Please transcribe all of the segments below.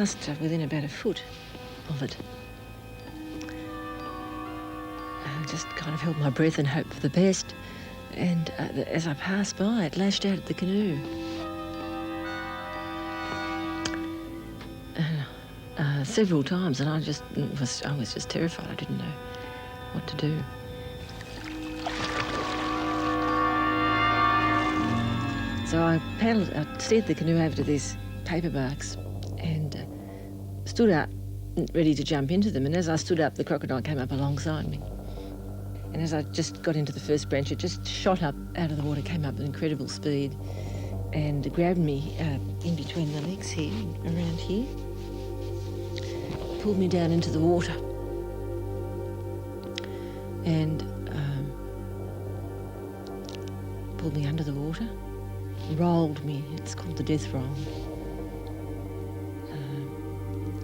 passed within about a foot of it. I just kind of held my breath and hoped for the best. And as I passed by, it lashed out at the canoe. Several times, and I was just terrified. I didn't know what to do. So I steered the canoe over to these paper barks and stood up, ready to jump into them. And as I stood up, the crocodile came up alongside me. And as I just got into the first branch, it just shot up out of the water, came up at incredible speed, and grabbed me in between the legs here, around here, pulled me down into the water, and pulled me under the water, rolled me. It's called the death roll.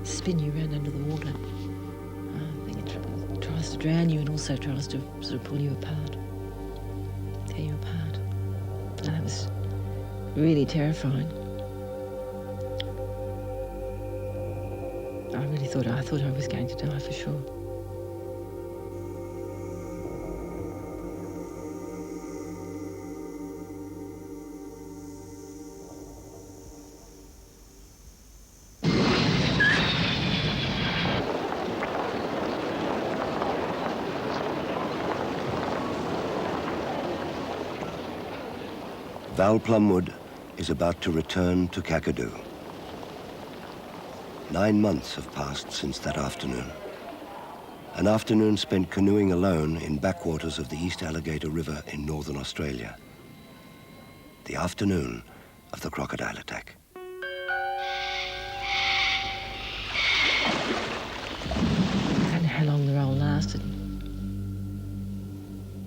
Spin you around under the water. I think it tries to drown you and also tries to sort of pull you apart, tear you apart. And that was really terrifying. I thought I was going to die for sure. Val Plumwood is about to return to Kakadu. 9 months have passed since that afternoon. An afternoon spent canoeing alone in backwaters of the East Alligator River in northern Australia. The afternoon of the crocodile attack. I don't know how long the roll lasted.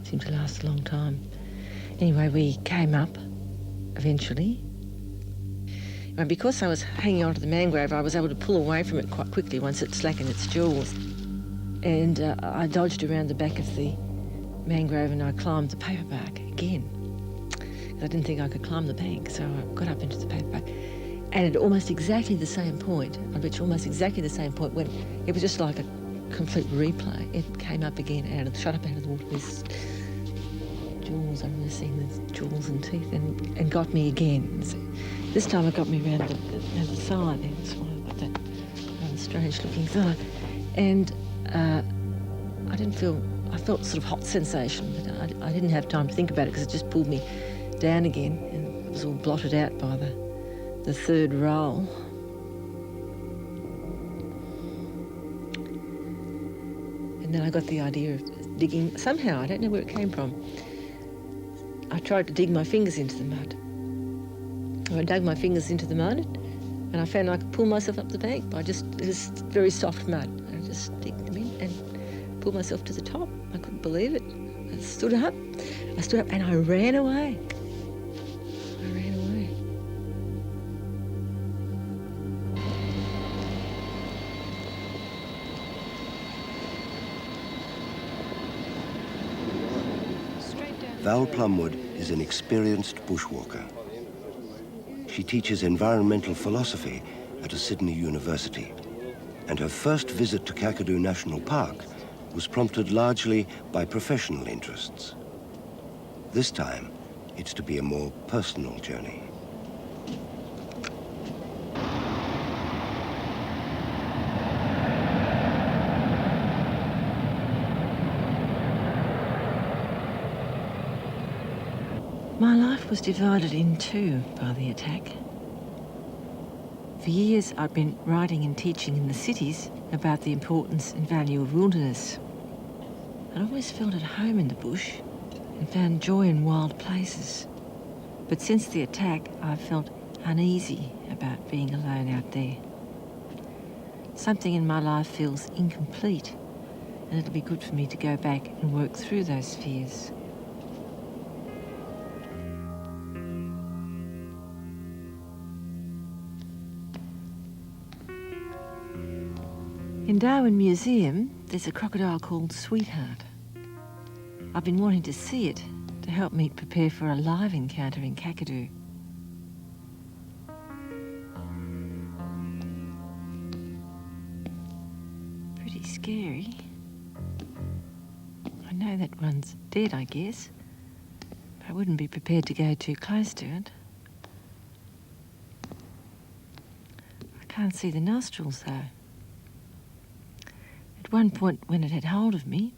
It seemed to last a long time. Anyway, we came up eventually. And because I was hanging onto the mangrove, I was able to pull away from it quite quickly once it slackened its jaws. And I dodged around the back of the mangrove and I climbed the paperbark again. I didn't think I could climb the bank, so I got up into the paperbark. And at almost exactly the same point, I reached almost exactly the same point when it was just like a complete replay. It came up again, shot up out of the water with jaws. I've never seen the jaws and teeth, and got me again. So this time it got me around the side. That's why I've got that rather strange-looking thigh. And I felt sort of hot sensation, but I didn't have time to think about it because it just pulled me down again, and it was all blotted out by the third roll. And then I got the idea of digging. Somehow, I don't know where it came from, I tried to dig my fingers into the mud. I dug my fingers into the mud and I found I could pull myself up the bank by just this very soft mud. I just digged them in and pulled myself to the top. I couldn't believe it. I stood up and I ran away. Val Plumwood is an experienced bushwalker. She teaches environmental philosophy at a Sydney university, and her first visit to Kakadu National Park was prompted largely by professional interests. This time, it's to be a more personal journey. My life was divided in two by the attack. For years, I'd been writing and teaching in the cities about the importance and value of wilderness. I'd always felt at home in the bush and found joy in wild places. But since the attack, I've felt uneasy about being alone out there. Something in my life feels incomplete, and it'll be good for me to go back and work through those fears. In Darwin Museum, there's a crocodile called Sweetheart. I've been wanting to see it to help me prepare for a live encounter in Kakadu. pretty scary. I know that one's dead, I guess. But I wouldn't be prepared to go too close to it. I can't see the nostrils, though. At one point, when it had hold of me,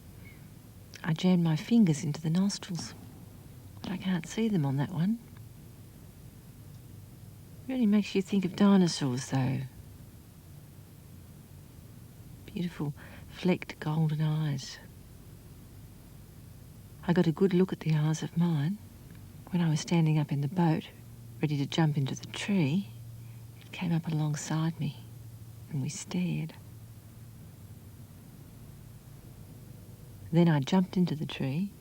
I jammed my fingers into the nostrils. But I can't see them on that one. It really makes you think of dinosaurs, though. Beautiful, flecked golden eyes. I got a good look at the eyes of mine. When I was standing up in the boat, ready to jump into the tree, it came up alongside me, and we stared. Then I jumped into the tree,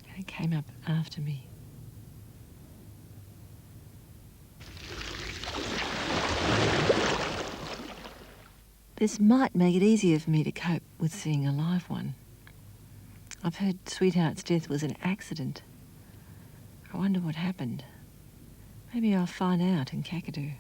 and it came up after me. This might make it easier for me to cope with seeing a live one. I've heard Sweetheart's death was an accident. I wonder what happened. Maybe I'll find out in Kakadu.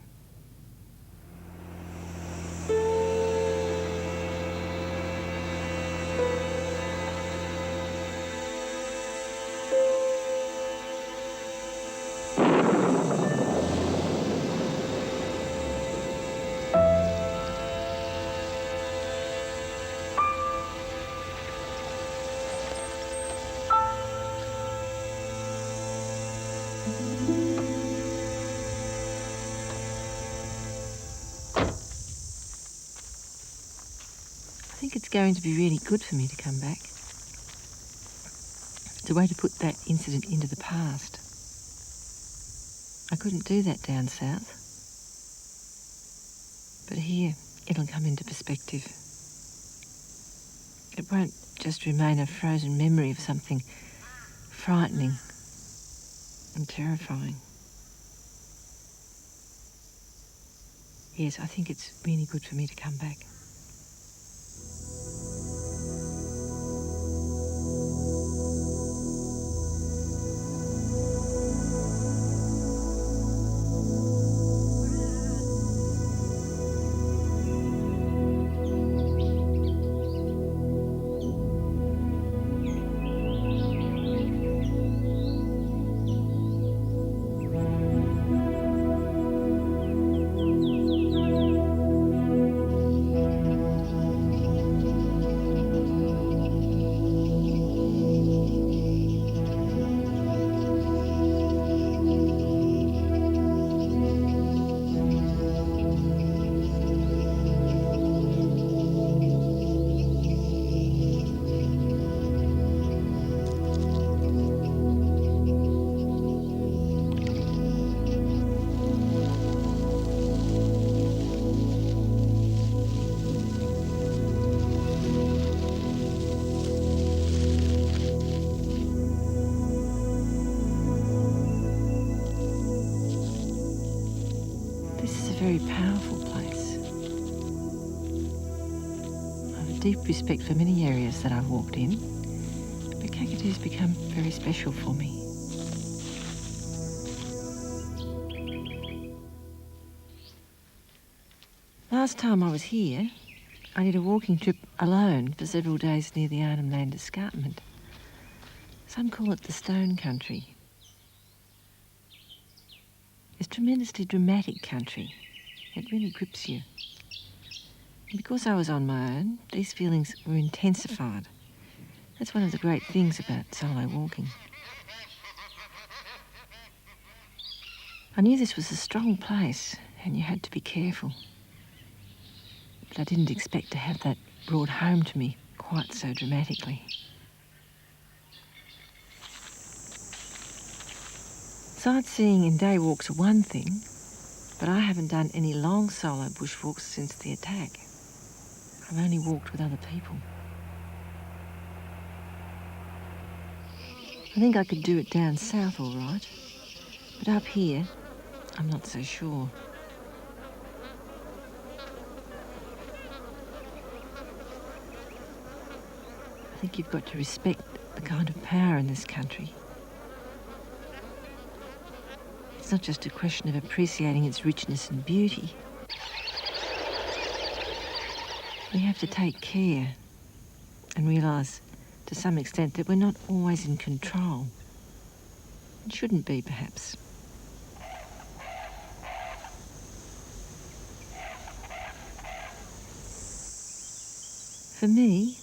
I think it's going to be really good for me to come back. It's a way to put that incident into the past. I couldn't do that down south. But here, it'll come into perspective. It won't just remain a frozen memory of something frightening and terrifying. Yes, I think it's really good for me to come back. Very powerful place. I have a deep respect for many areas that I've walked in, but Kakadu's become very special for me. Last time I was here, I did a walking trip alone for several days near the Arnhem Land Escarpment. Some call it the Stone Country. It's tremendously dramatic country. It really grips you. And because I was on my own, these feelings were intensified. That's one of the great things about solo walking. I knew this was a strong place and you had to be careful. But I didn't expect to have that brought home to me quite so dramatically. Sightseeing in day walks are one thing, but I haven't done any long solo bushwalks since the attack. I've only walked with other people. I think I could do it down south all right, but up here, I'm not so sure. I think you've got to respect the kind of power in this country. It's not just a question of appreciating its richness and beauty. We have to take care and realise to some extent that we're not always in control. It shouldn't be, perhaps. For me,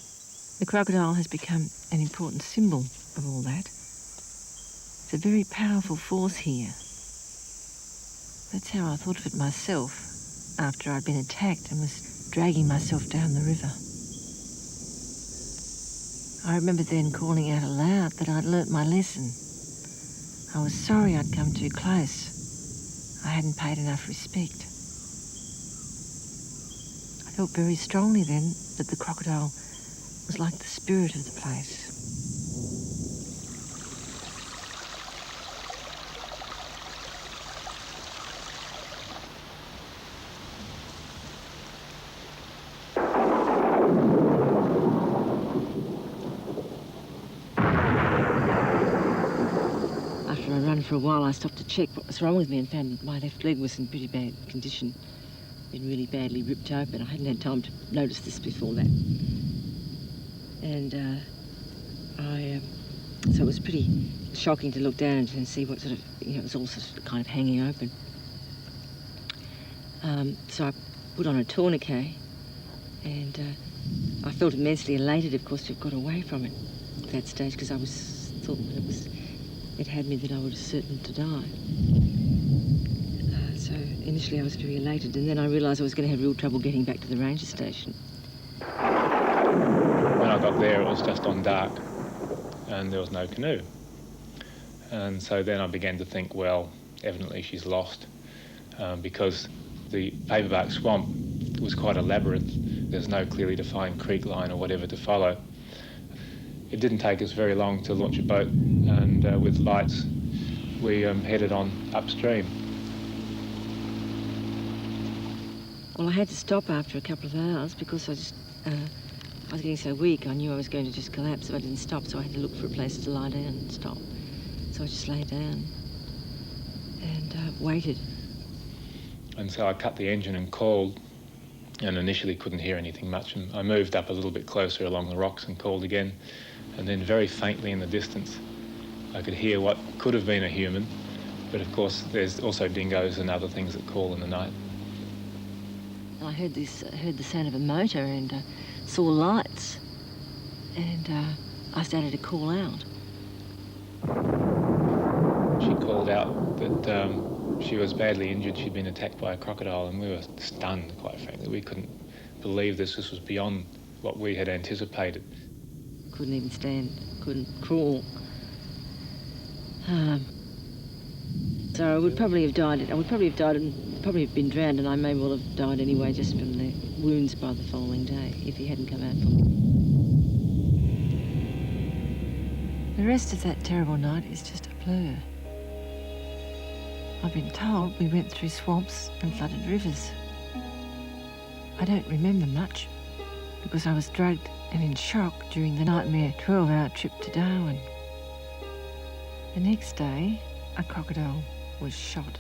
the crocodile has become an important symbol of all that. It's a very powerful force here. That's how I thought of it myself after I'd been attacked and was dragging myself down the river. I remember then calling out aloud that I'd learnt my lesson. I was sorry I'd come too close. I hadn't paid enough respect. I felt very strongly then that the crocodile was like the spirit of the place. After I'd run for a while, I stopped to check what was wrong with me and found my left leg was in pretty bad condition. Been really badly ripped open. I hadn't had time to notice this before that. And so it was pretty shocking to look down and see what sort of, it was all sort of kind of hanging open. So I put on a tourniquet and I felt immensely elated, of course, to have got away from it at that stage because I thought that it had me that I was certain to die. So initially I was very elated, and then I realised I was going to have real trouble getting back to the ranger station. When I got there, it was just on dark and there was no canoe. And so then I began to think, well, evidently she's lost because the paperbark swamp was quite a labyrinth. There's no clearly defined creek line or whatever to follow. It didn't take us very long to launch a boat, and with lights we headed on upstream. Well, I had to stop after a couple of hours because I was getting so weak. I knew I was going to just collapse if I didn't stop, so I had to look for a place to lie down and stop. So I just lay down and waited. And so I cut the engine and called, and initially couldn't hear anything much. And I moved up a little bit closer along the rocks and called again. And then very faintly in the distance, I could hear what could have been a human. But of course, there's also dingoes and other things that call in the night. I heard the sound of a motor and saw lights. And I started to call out. She called out that she was badly injured. She'd been attacked by a crocodile, and we were stunned, quite frankly. We couldn't believe this. This was beyond what we had anticipated. Couldn't even stand, couldn't crawl. So I would probably have died. I would probably have died and probably have been drowned, and I may well have died anyway just from the wounds by the following day if he hadn't come out for me. The rest of that terrible night is just a blur. I've been told we went through swamps and flooded rivers. I don't remember much because I was drugged and in shock during the nightmare 12-hour trip to Darwin. The next day, a crocodile was shot.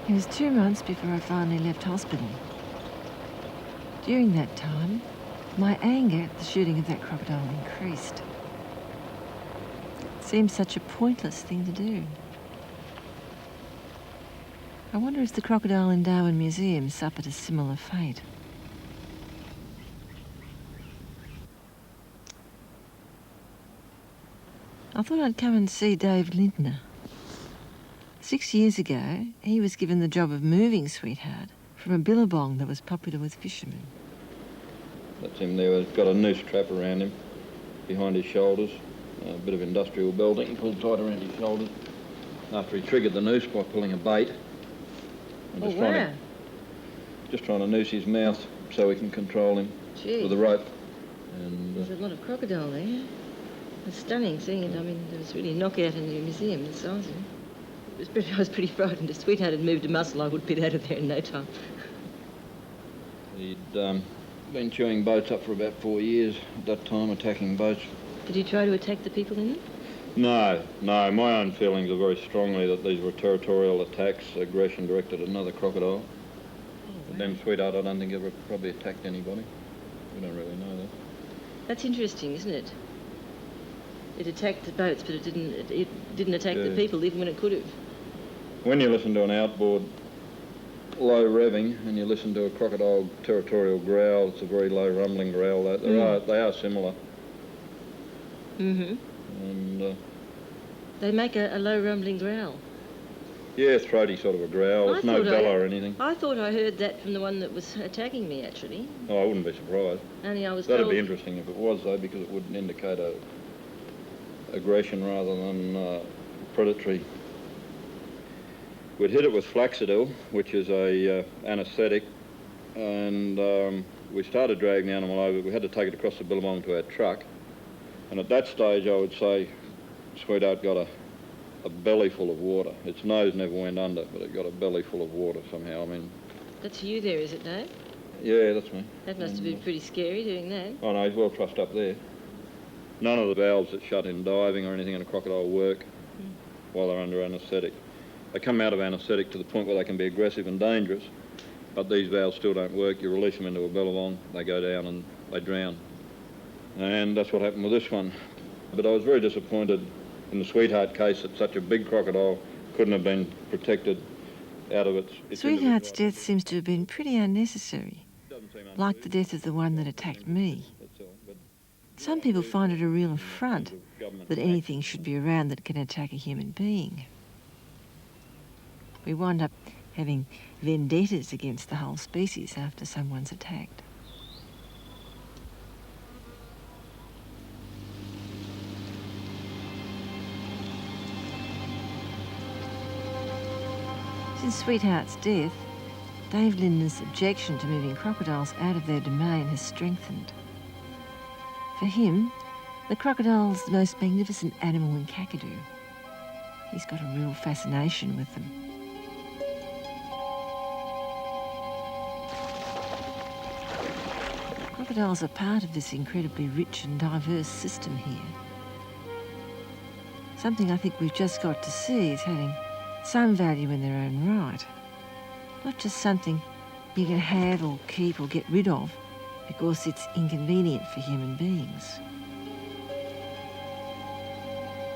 It was 2 months before I finally left hospital. During that time, my anger at the shooting of that crocodile increased. It seemed such a pointless thing to do. I wonder if the crocodile in Darwin Museum suffered a similar fate. I thought I'd come and see Dave Lindner. 6 years ago, he was given the job of moving Sweetheart from a billabong that was popular with fishermen. That's him there. He's got a noose trap around him, behind his shoulders, a bit of industrial belting pulled tight around his shoulders. After he triggered the noose by pulling a bait. Just trying to noose his mouth so we can control him with a rope. And there's a lot of crocodile there. It's stunning seeing it. I mean, there was really a knockout in the museum, the size of it. I was pretty frightened. If Sweetheart had moved a muscle, I would be out of there in no time. He'd been chewing boats up for about 4 years at that time, attacking boats. Did he try to attack the people in them? No, my own feelings are very strongly that these were territorial attacks, aggression directed at another crocodile. But them sweetheart, I don't think ever probably attacked anybody. We don't really know that. That's interesting, isn't it? It attacked the boats, but it didn't attack the people, even when it could have. When you listen to an outboard low revving and you listen to a crocodile territorial growl, it's a very low rumbling growl. They are similar. Mm-hmm. And they make a low rumbling growl. Yeah, throaty sort of a growl. It's no bella or anything. I thought I heard that from the one that was attacking me, actually. Oh, I wouldn't be surprised. Only I was That'd be interesting if it was, though, because it would indicate aggression rather than predatory. We'd hit it with flaxidil, which is a anaesthetic, and we started dragging the animal over. We had to take it across the billabong to our truck, and at that stage I would say Sweetheart got a belly full of water. Its nose never went under, but it got a belly full of water somehow. I mean... That's you there, is it, Dave? Yeah, that's me. That must have been pretty scary doing that. Oh no, he's well trussed up there. None of the valves that shut in diving or anything in a crocodile work while they're under anaesthetic. They come out of anaesthetic to the point where they can be aggressive and dangerous, but these valves still don't work. You release them into a billabong, they go down and they drown. And that's what happened with this one. But I was very disappointed in the Sweetheart case that such a big crocodile couldn't have been protected out of its Sweetheart's death seems to have been pretty unnecessary, like the death of the one that attacked me. Some people find it a real affront that anything should be around that can attack a human being. We wind up having vendettas against the whole species after someone's attacked. Since Sweetheart's death, Dave Linden's objection to moving crocodiles out of their domain has strengthened. For him, the crocodile's the most magnificent animal in Kakadu. He's got a real fascination with them. Crocodiles are part of this incredibly rich and diverse system here. Something I think we've just got to see is having some value in their own right. Not just something you can have or keep or get rid of because it's inconvenient for human beings.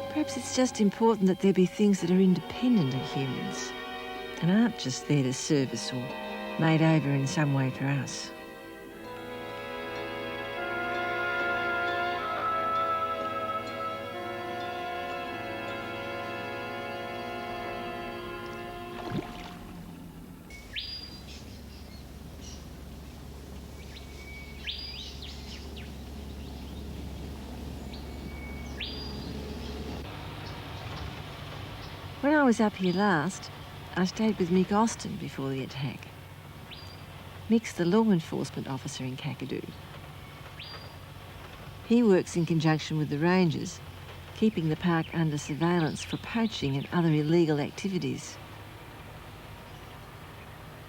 Perhaps it's just important that there be things that are independent of humans and aren't just there to serve us or made over in some way for us. When I was up here last, I stayed with Mick Austin before the attack. Mick's the law enforcement officer in Kakadu. He works in conjunction with the rangers, keeping the park under surveillance for poaching and other illegal activities.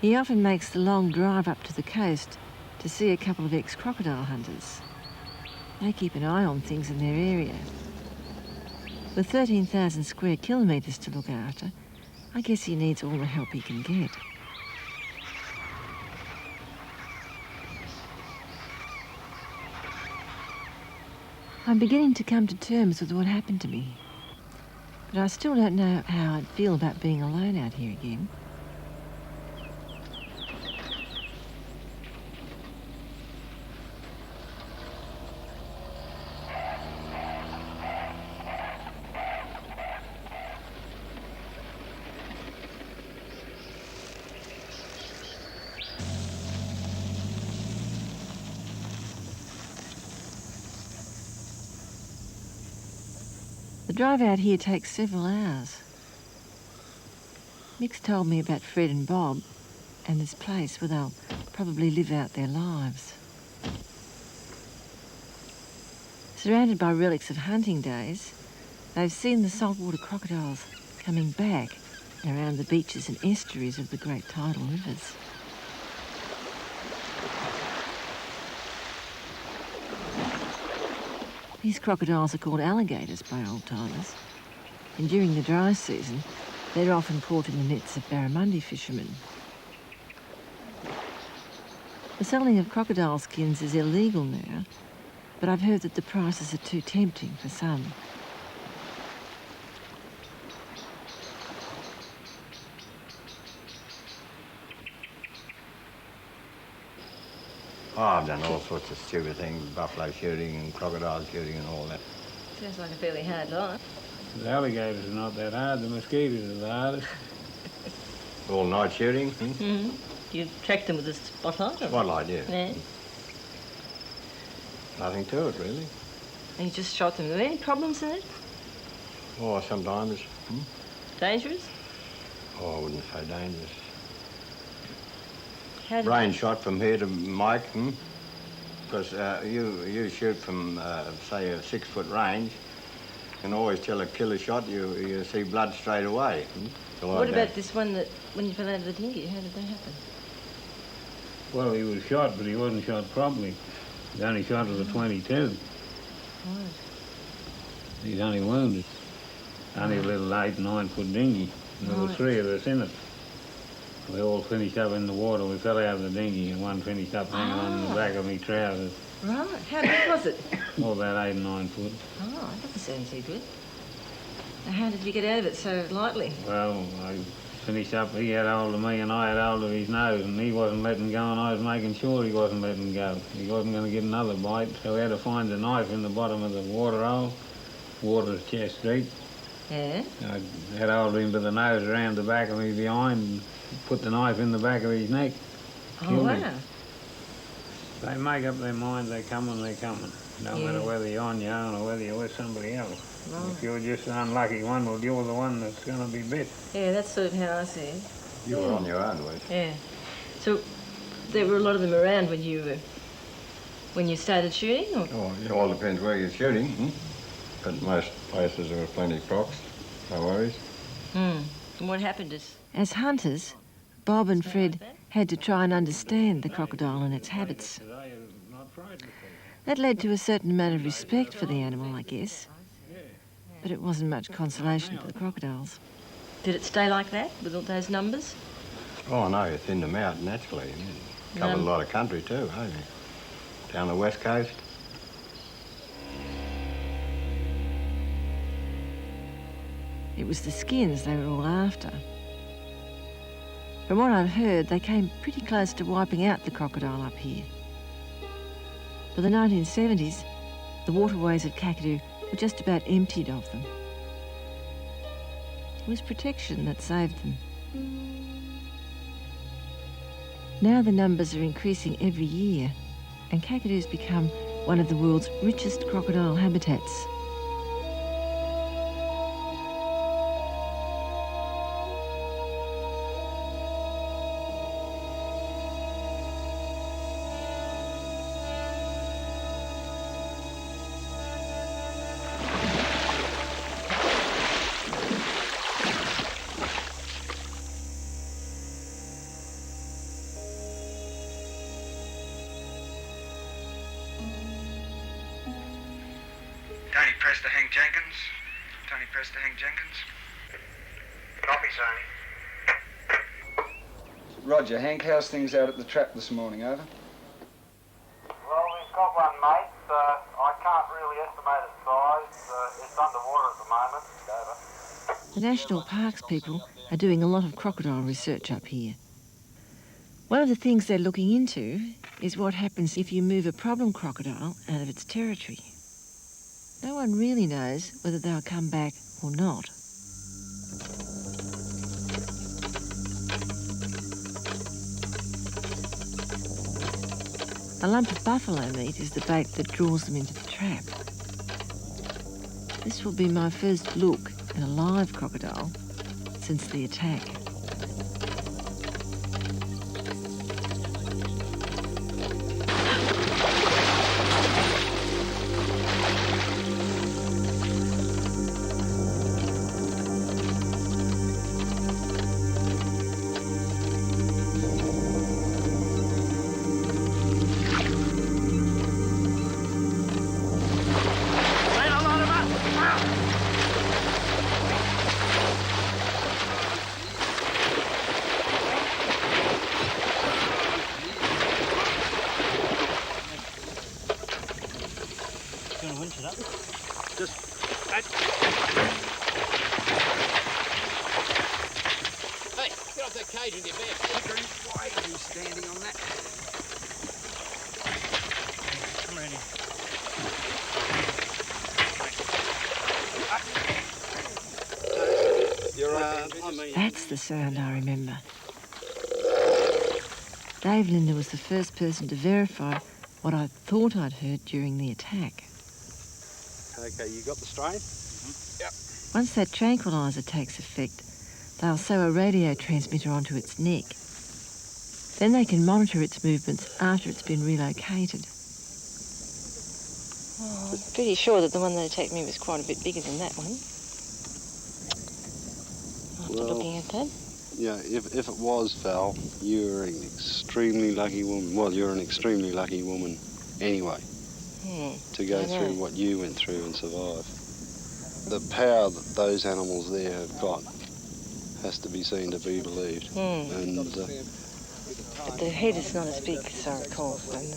He often makes the long drive up to the coast to see a couple of ex-crocodile hunters. They keep an eye on things in their area. With 13,000 square kilometres to look after, I guess he needs all the help he can get. I'm beginning to come to terms with what happened to me, but I still don't know how I'd feel about being alone out here again. The drive out here takes several hours. Mick's told me about Fred and Bob and this place where they'll probably live out their lives. Surrounded by relics of hunting days, they've seen the saltwater crocodiles coming back around the beaches and estuaries of the great tidal rivers. These crocodiles are called alligators by old-timers, and during the dry season, they're often caught in the nets of barramundi fishermen. The selling of crocodile skins is illegal now, but I've heard that the prices are too tempting for some. Oh, I've done all sorts of stupid things, buffalo shooting and crocodile shooting and all that. Sounds like a fairly hard life. The alligators are not that hard, the mosquitoes are the hardest. All night shooting. Mm-hmm. You tracked them with a spotlight? Or? Spotlight, yeah. Yeah. Nothing to it, really. And you just shot them. Were there any problems in it? Oh, sometimes. Dangerous? Oh, I wouldn't say dangerous. How did Range shot from here to Mike, because you shoot from, say, a 6-foot range, you can always tell a killer shot, you see blood straight away. So What about this one that, when you fell out of the dinghy, how did that happen? Well, he was shot, but he wasn't shot properly. He only shot with a 22. Right. He's only wounded. Only a little 8 and 9-foot dinghy. And there were 3 of us in it. We all finished up in the water. We fell out of the dinghy and one finished up hanging on the back of me trousers. Right. How big was it? All about 8 and 9 foot. Oh, that doesn't sound too good. Now, how did you get out of it so lightly? Well, I finished up. He had hold of me and I had hold of his nose, and he wasn't letting go and I was making sure he wasn't letting go. He wasn't going to get another bite, so we had to find the knife in the bottom of the water hole. Water's chest deep. Yeah? I had hold of him with the nose around the back of me behind and put the knife in the back of his neck. Oh, wow. They make up their minds, they're coming, they're coming. No matter whether you're on your own or whether you're with somebody else. Right. If you're just an unlucky one, well, you're the one that's going to be bit. Yeah, that's sort of how I see it. You were on your own, weren't you? Yeah. So there were a lot of them around when you started shooting? Or? Oh, it all depends where you're shooting. But most places there were plenty of crocs, no worries. And what happened is, as hunters, Bob and Fred had to try and understand the crocodile and its habits. That led to a certain amount of respect for the animal, I guess. But it wasn't much consolation for the crocodiles. Did it stay like that, with all those numbers? Oh, no, you thinned them out naturally. Covered a lot of country too, haven't you? Down the west coast. It was the skins they were all after. From what I've heard, they came pretty close to wiping out the crocodile up here. By the 1970s, the waterways of Kakadu were just about emptied of them. It was protection that saved them. Now the numbers are increasing every year, and Kakadu's become one of the world's richest crocodile habitats. Tony Jenkins. Copy, Tony. Roger, Hank, how's things out at the trap this morning, over? Well, we've got one, mate. I can't really estimate its size. It's underwater at the moment. Over. The National Parks people are doing a lot of crocodile research up here. One of the things they're looking into is what happens if you move a problem crocodile out of its territory. No one really knows whether they'll come back or not. A lump of buffalo meat is the bait that draws them into the trap. This will be my first look at a live crocodile since the attack. the occasion, you bet. Why are you standing on that? Come around here. You're right. That's the sound I remember. Dave Linder was the first person to verify what I thought I'd heard during the attack. Okay, you got the strain? Yep. Once that tranquiliser takes effect, they'll sew a radio transmitter onto its neck. Then they can monitor its movements after it's been relocated. Oh, I'm pretty sure that the one that attacked me was quite a bit bigger than that one. After looking at that. Yeah, if it was, Val, you're an extremely lucky woman. Well, you're an extremely lucky woman anyway, to go through what you went through and survive. The power that those animals there have got has to be seen to be believed. And but the head is not as big as I recall, and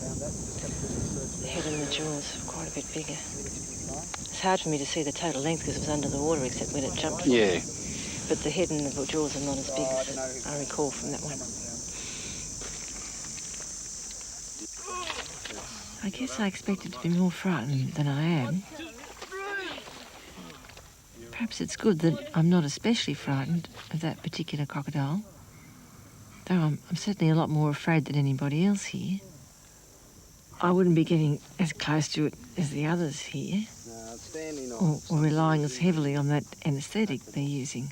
the head and the jaws are quite a bit bigger. It's hard for me to see the total length because it was under the water except when it jumped. Yeah. But the head and the jaws are not as big as I recall from that one. I guess I expected to be more frightened than I am. Perhaps it's good that I'm not especially frightened of that particular crocodile, though I'm certainly a lot more afraid than anybody else here. I wouldn't be getting as close to it as the others here, or relying as heavily on that anaesthetic they're using.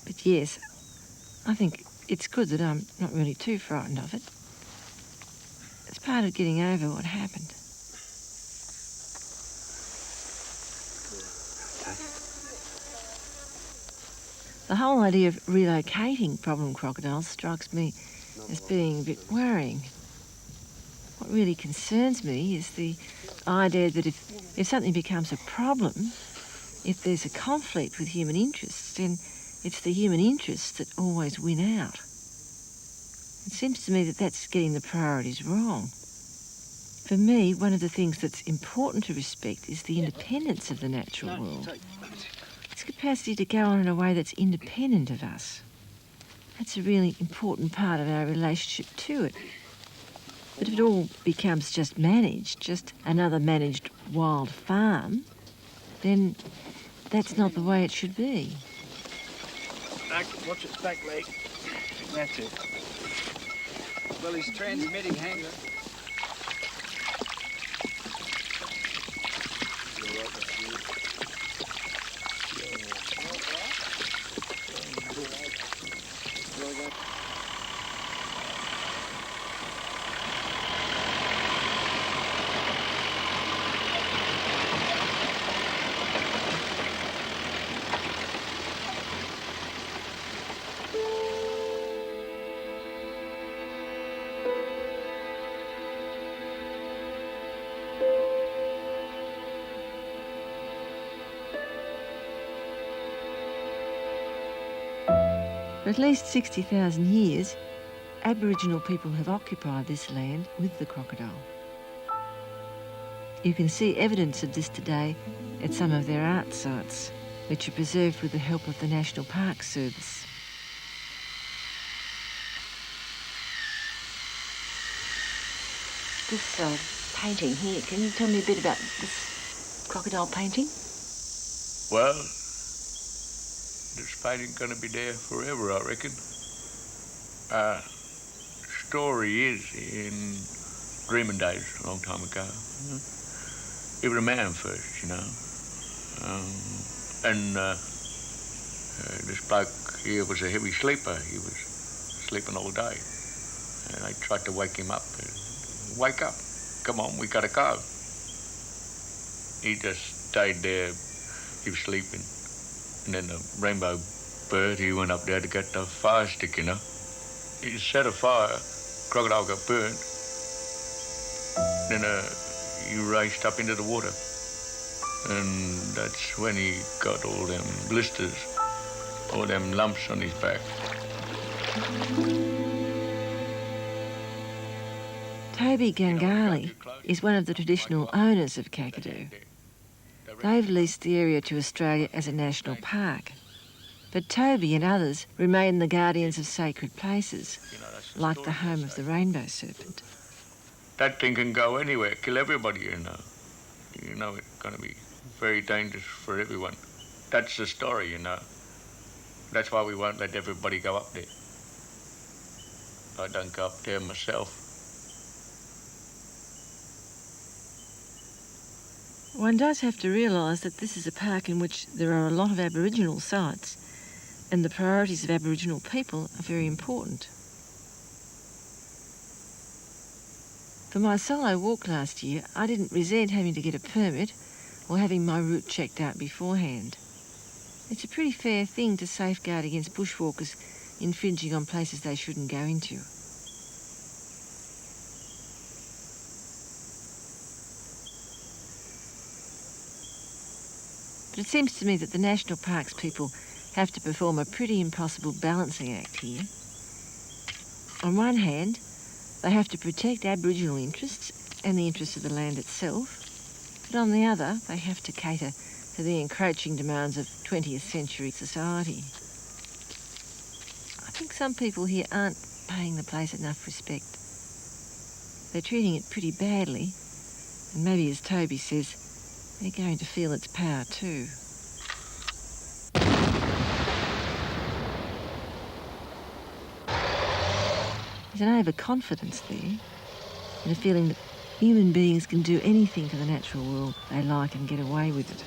But yes, I think it's good that I'm not really too frightened of it. It's part of getting over what happened. The whole idea of relocating problem crocodiles strikes me as being a bit worrying. What really concerns me is the idea that if something becomes a problem, if there's a conflict with human interests, then it's the human interests that always win out. It seems to me that that's getting the priorities wrong. For me, one of the things that's important to respect is the independence of the natural world. Its capacity to go on in a way that's independent of us. That's a really important part of our relationship to it. But if it all becomes just managed, just another managed wild farm, then that's not the way it should be. Watch its back leg. That's it. Well, he's transmitting, hang on. For at least 60,000 years, Aboriginal people have occupied this land with the crocodile. You can see evidence of this today at some of their art sites, which are preserved with the help of the National Park Service. This painting here, can you tell me a bit about this crocodile painting? Well, this painting's going to be there forever, I reckon. Story is, in dreaming days, a long time ago, he was a man first, you know. This bloke here was a heavy sleeper. He was sleeping all day. And I tried to wake him up. Wake up, come on, we gotta go. He just stayed there, he was sleeping. And then the rainbow bird, he went up there to get the fire stick, you know. He set a fire, crocodile got burnt. Then he raced up into the water. And that's when he got all them blisters, all them lumps on his back. Toby Gangali is one of the traditional owners of Kakadu. They've leased the area to Australia as a national park. But Toby and others remain the guardians of sacred places, like the home of the rainbow serpent. That thing can go anywhere, kill everybody, you know. You know it's going to be very dangerous for everyone. That's the story, you know. That's why we won't let everybody go up there. I don't go up there myself. One does have to realise that this is a park in which there are a lot of Aboriginal sites, and the priorities of Aboriginal people are very important. For my solo walk last year, I didn't resent having to get a permit or having my route checked out beforehand. It's a pretty fair thing to safeguard against bushwalkers infringing on places they shouldn't go into. But it seems to me that the National Parks people have to perform a pretty impossible balancing act here. On one hand, they have to protect Aboriginal interests and the interests of the land itself, but on the other, they have to cater to the encroaching demands of 20th century society. I think some people here aren't paying the place enough respect. They're treating it pretty badly, and maybe, as Toby says, they're going to feel its power too. There's an overconfidence there, and a feeling that human beings can do anything to the natural world they like and get away with it.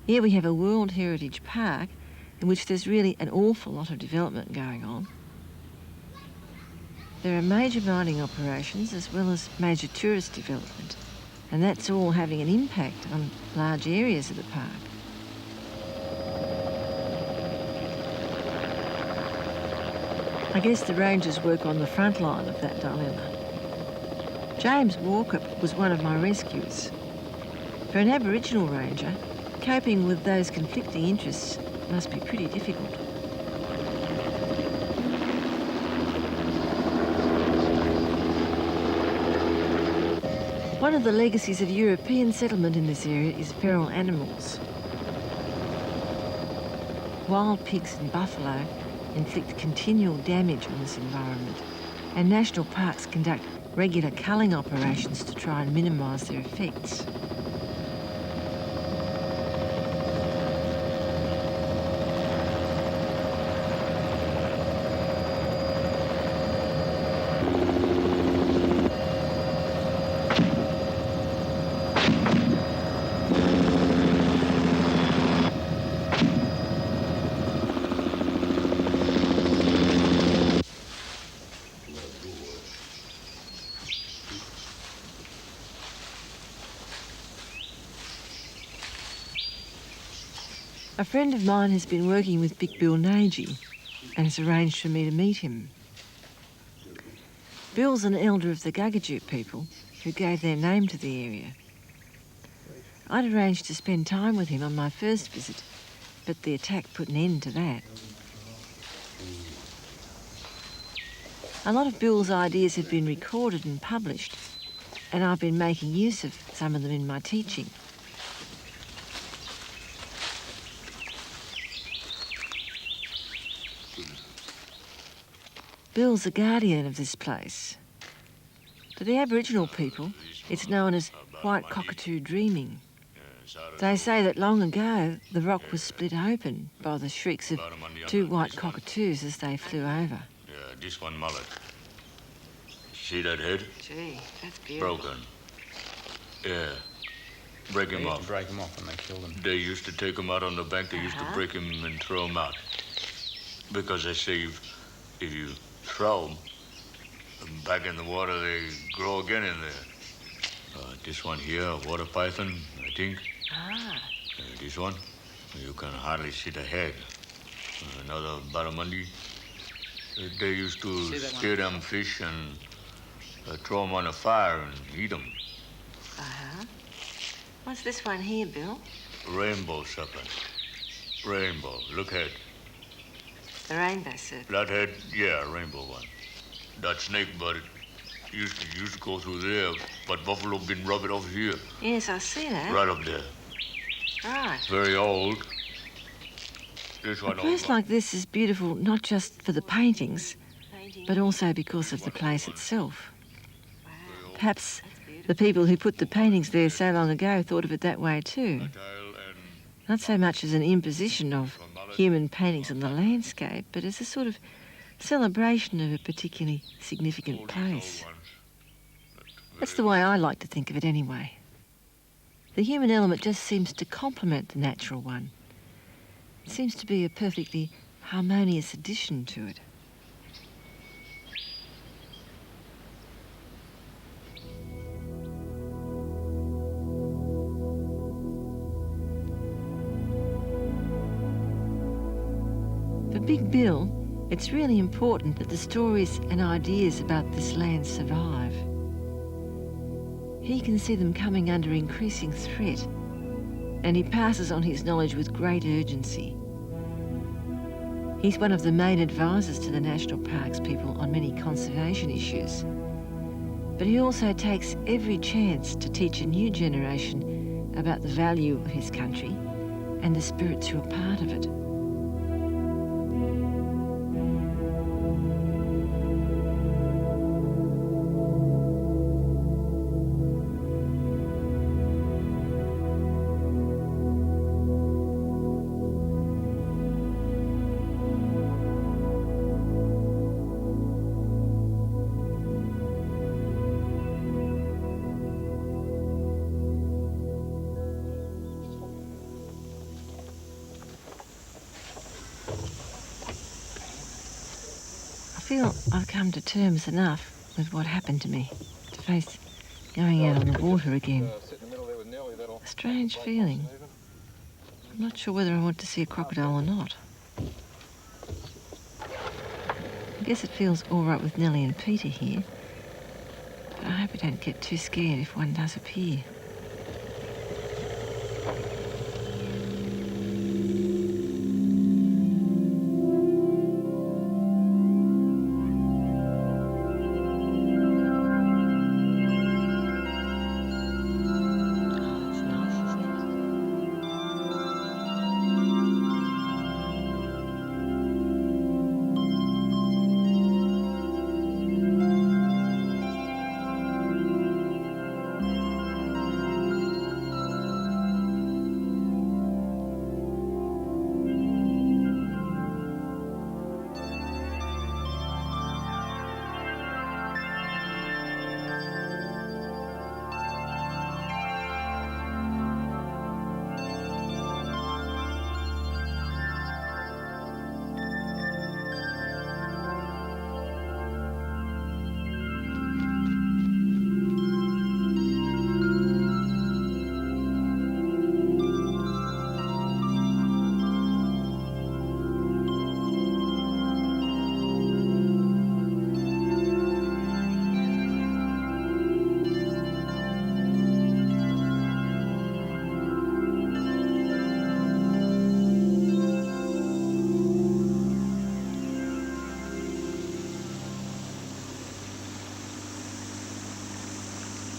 Here we have a World Heritage Park in which there's really an awful lot of development going on. There are major mining operations as well as major tourist development, and that's all having an impact on large areas of the park. I guess the rangers work on the front line of that dilemma. James Walker was one of my rescuers. For an Aboriginal ranger, coping with those conflicting interests must be pretty difficult. One of the legacies of European settlement in this area is feral animals. Wild pigs and buffalo inflict continual damage on this environment, and national parks conduct regular culling operations to try and minimise their effects. A friend of mine has been working with Big Bill Nagy and has arranged for me to meet him. Bill's an elder of the Kakadu people who gave their name to the area. I'd arranged to spend time with him on my first visit, but the attack put an end to that. A lot of Bill's ideas have been recorded and published, and I've been making use of some of them in my teaching. Bill's a guardian of this place. To the Aboriginal people, it's known as white cockatoo dreaming. They say that long ago, the rock was split open by the shrieks of two white cockatoos as they flew over. Yeah, this one mullet. See that head? Gee, that's beautiful. Broken. Yeah. Break him off. Break him off and they killed him. They used to take him out on the bank. They used to break him and throw him out. Because they say if you throw them back in the water, they grow again in there. This one here, a water python, I think. This one, you can hardly see the head. Another barramundi. They used to steer them fish and throw them on a fire and eat them. What's this one here, Bill? Rainbow serpent. Rainbow, look head. The rainbow serpent. That head, yeah, rainbow one. That snake bud, it used to go through there, but buffalo been rub it off here. Yes, I see that. Right up there. Right. very old. This A one place old. like this is beautiful not just for the paintings, but also because of the place itself. Perhaps the people who put the paintings there so long ago thought of it that way too. Not so much as an imposition of human paintings on the landscape, but as a sort of celebration of a particularly significant place. That's the way I like to think of it anyway. The human element just seems to complement the natural one. It seems to be a perfectly harmonious addition to it. For Big Bill, it's really important that the stories and ideas about this land survive. He can see them coming under increasing threat, and he passes on his knowledge with great urgency. He's one of the main advisors to the National Parks people on many conservation issues, but he also takes every chance to teach a new generation about the value of his country and the spirits who are part of it. I feel I've come to terms enough with what happened to me to face going out on the water again. A strange feeling. I'm not sure whether I want to see a crocodile or not. I guess it feels all right with Nellie and Peter here, but I hope I don't get too scared if one does appear.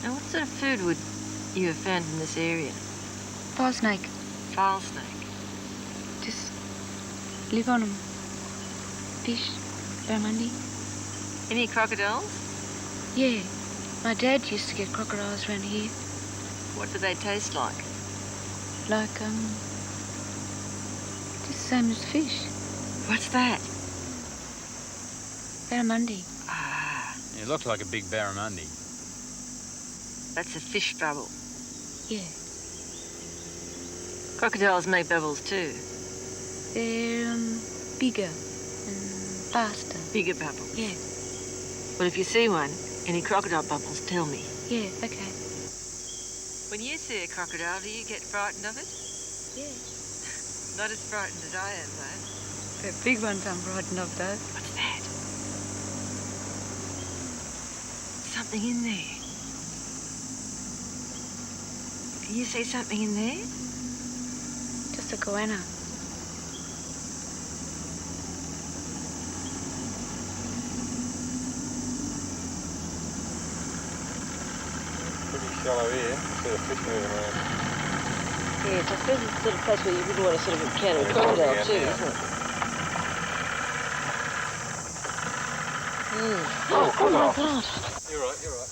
Now, what sort of food would you have found in this area? File snake. File snake. Just live on them. Fish, barramundi. Any crocodiles? Yeah, my dad used to get crocodiles around here. What do they taste like? Like, just the same as fish. What's that? Barramundi. Ah. It looks like a big barramundi. That's a fish bubble. Yeah. Crocodiles make bubbles too. They're, bigger and faster. Bigger bubbles? Yeah. Well, if you see one, any crocodile bubbles, tell me. Yeah, okay. When you see a crocodile, do you get frightened of it? Yeah. Not as frightened as I am, though. The big ones I'm frightened of, though. What's that? Something in there. Can you see something in there? Just a goanna. Pretty shallow here. You see the fish moving around. Yes, I suppose it's the sort of place where you wouldn't want to sort of encounter a crocodile too, isn't it? Oh my God. You're right, you're right.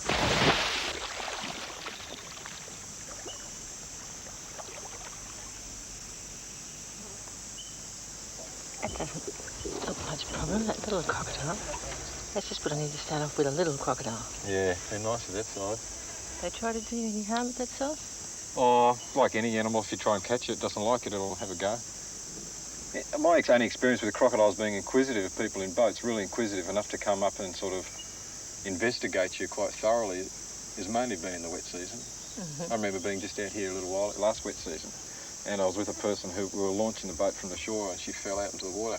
That doesn't look much problem, that little crocodile. That's just what I need to start off with, a little crocodile. Yeah, they're nice at that size. They try to do you any harm at that size? Oh, like any animal, if you try and catch it, doesn't like it, it'll have a go. My only experience with the crocodiles being inquisitive of people in boats, really inquisitive enough to come up and sort of investigate you quite thoroughly, has mainly been in the wet season. I remember being just out here a little while, last wet season, and I was with a person who we were launching the boat from the shore and she fell out into the water.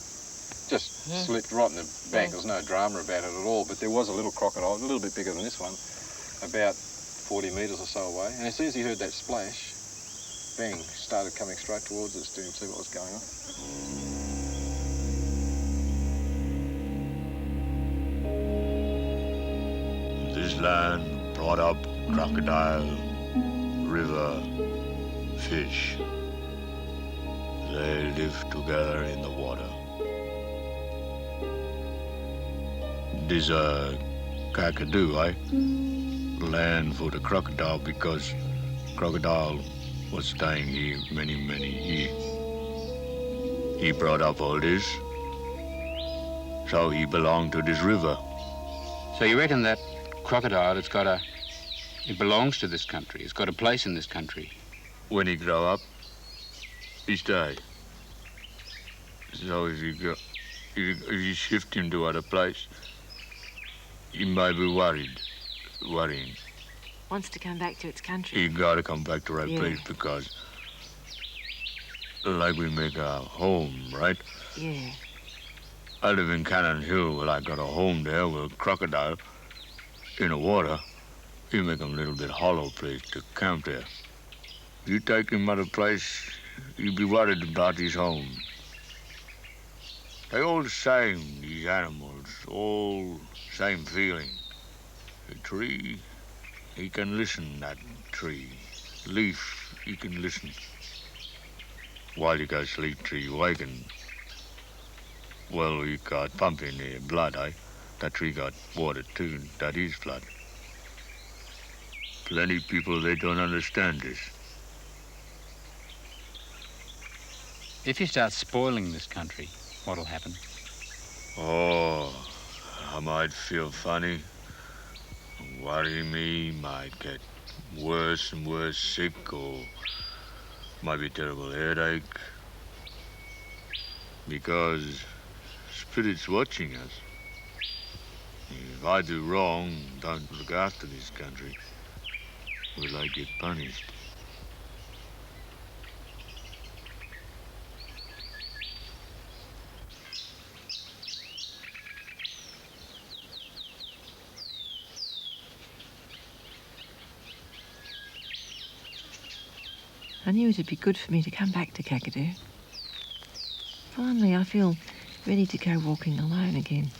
Just slipped right in the bank. There was no drama about it at all, but there was a little crocodile, a little bit bigger than this one, about 40 metres or so away, and as soon as he heard that splash, bang, started coming straight towards us to see what was going on. This land brought up crocodile, river, fish. They live together in the water. This Kakadu, land for the crocodile, because crocodile was staying here many, many years. He brought up all this, so he belonged to this river. So you reckon that crocodile, it belongs to this country, it's got a place in this country? When he grow up, he stay. So if you shift him to other place, he might be worrying. Wants to come back to its country. He gotta come back to the right place, because like we make a home, right? Yeah. I live in Cannon Hill, well, I got a home there with a crocodile in the water. You make him a little bit hollow place to camp there. You take him other place, you'll be worried about his home. They all the same, these animals, all same feeling. A tree, he can listen, that tree. Leaf, he can listen. While you go sleep till you waken, well, you got pump in the blood, That tree got water too, that is blood. Plenty people, they don't understand this. If you start spoiling this country, what'll happen? Oh, I might feel funny, worry me, might get worse and worse sick, or might be terrible headache. Because Spirit's watching us. If I do wrong, don't look after this country, will I get punished? I knew it'd be good for me to come back to Kakadu. Finally, I feel ready to go walking alone again.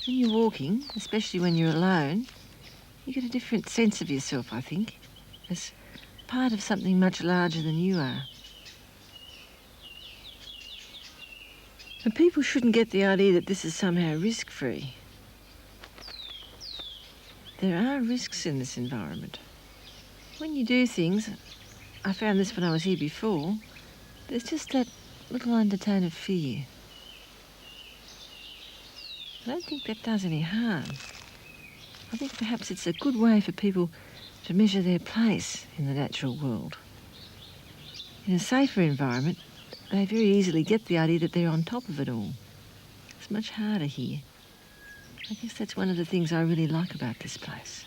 When you're walking, especially when you're alone, you get a different sense of yourself, I think, as part of something much larger than you are. And people shouldn't get the idea that this is somehow risk-free. There are risks in this environment. When you do things, I found this when I was here before, there's just that little undertone of fear. I don't think that does any harm. I think perhaps it's a good way for people to measure their place in the natural world. In a safer environment, they very easily get the idea that they're on top of it all. It's much harder here. I guess that's one of the things I really like about this place.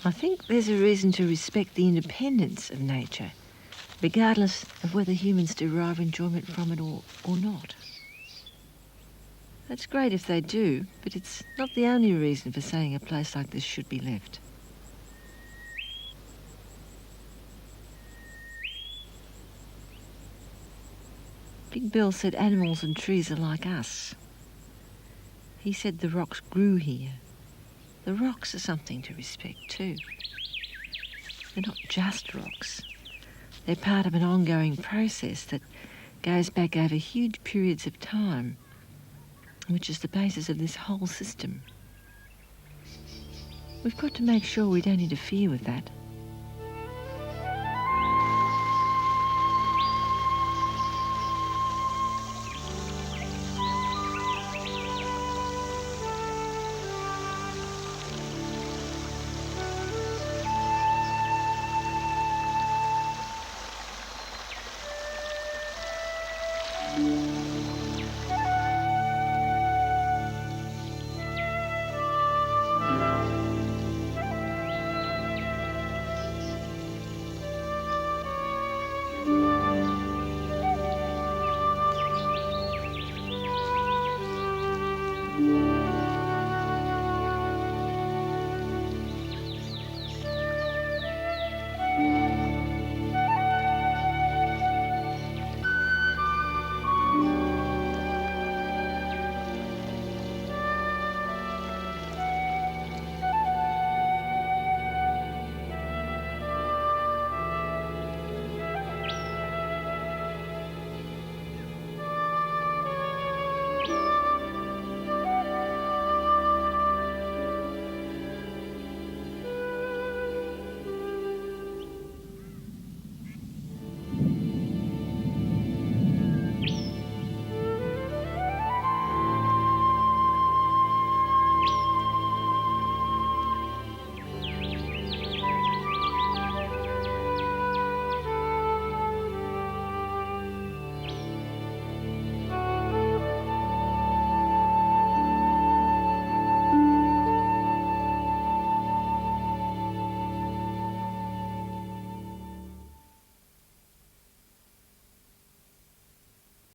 I think there's a reason to respect the independence of nature, regardless of whether humans derive enjoyment from it or not. That's great if they do, but it's not the only reason for saying a place like this should be left. Big Bill said animals and trees are like us. He said the rocks grew here. The rocks are something to respect too. They're not just rocks. They're part of an ongoing process that goes back over huge periods of time, which is the basis of this whole system. We've got to make sure we don't interfere with that.